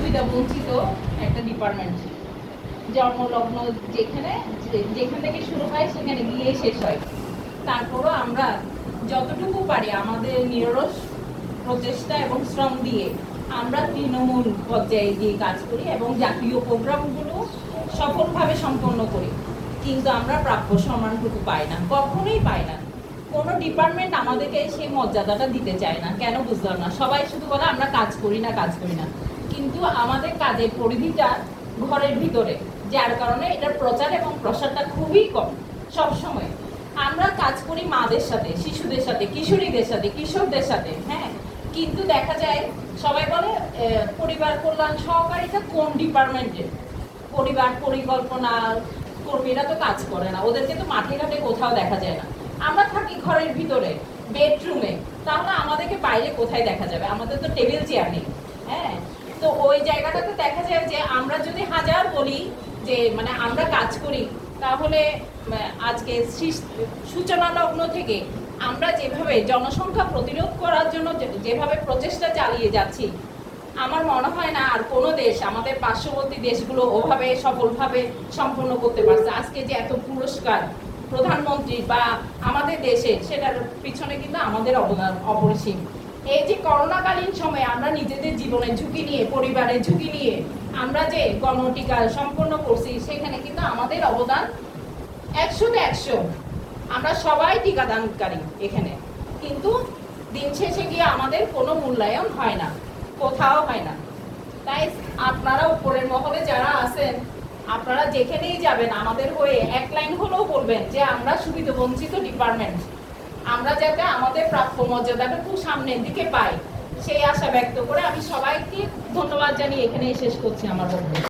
সুবিধা বঞ্চিত একটা ডিপার্টমেন্ট। জন্মলগ্ন যেখান থেকে শুরু হয় সেখানে গিয়ে শেষ হয়। তারপরও আমরা যতটুকু পারি আমাদের নিরলস প্রচেষ্টা এবং শ্রম দিয়ে আমরা তৃণমূল পর্যায়ে গিয়ে কাজ করি এবং জাতীয় প্রোগ্রামগুলো সফলভাবে সম্পন্ন করি, কিন্তু আমরা প্রাপ্য সম্মানটুকু পাই না, কখনোই পাই না। কোনো ডিপার্টমেন্ট আমাদেরকে সেই মর্যাদাটা দিতে চায় না, কেন বুঝলাম না। সবাই শুধু বলে আমরা কাজ করি না, কিন্তু আমাদের কাজের পরিধিটা ঘরের ভিতরে, যার কারণে এটার প্রচার এবং প্রসারটা খুবই কম। সবসময় আমরা কাজ করি মাদের সাথে, শিশুদের সাথে, কিশোরীদের সাথে, কিশোরদের সাথে, হ্যাঁ, কিন্তু দেখা যায় সবাই বলে পরিবার কল্যাণ সহকারীটা কোন ডিপার্টমেন্টে, পরিবার পরিকল্পনা কর্মীরা তো কাজ করে না, ওদেরকে তো মাঠে ঘাটে কোথাও দেখা যায় না। আমরা থাকি ঘরের ভিতরে, বেডরুমে, তাহলে আমাদেরকে বাইরে কোথায় দেখা যাবে? আমাদের তো টেবিল চেয়ার নেই, হ্যাঁ। তো ওই জায়গাটাতে দেখা যায় যে আমরা যদি হাজার বলি যে মানে আমরা কাজ করি, তাহলে আজকে সূচনা লগ্ন থেকে আমরা যেভাবে জনসংখ্যা প্রতিরোধ করার জন্য যেভাবে প্রচেষ্টা চালিয়ে যাচ্ছি, আমার মনে হয় না আর কোনো দেশ, আমাদের পার্শ্ববর্তী দেশগুলো ওভাবে সফলভাবে সম্পন্ন করতে পারছে। আজকে যে এত পুরস্কার প্রধানমন্ত্রী বা আমাদের দেশে, সেটার পিছনে কিন্তু আমাদের অবদান অপরিসীম। এই যে করোনাকালীন সময়ে আমরা নিজেদের জীবনের ঝুঁকি নিয়ে, পরিবারের ঝুঁকি নিয়ে আমরা যে গণটিকা সম্পন্ন করছি, সেখানে কিন্তু আমাদের অবদান 100-তে 100। আমরা সবাই টিকাদানকারী এখানে, কিন্তু দিন শেষে গিয়ে আমাদের কোনো মূল্যায়ন হয় না, কোথাও হয় না। তাই আপনারা উপরের মহলে যারা আছেন, আপনারা যেখানেই যাবেন আমাদের হয়ে এক লাইন হলেও বলবেন যে আমরা সুবিধা বঞ্চিত ডিপার্টমেন্ট, আমরা যাতে আমাদের প্রাপ্য মর্যাদাটা খুব সামনের দিকে পাই, সেই আশা ব্যক্ত করে আমি সবাইকে ধন্যবাদ জানিয়ে এখানেই শেষ করছি আমার বক্তব্য।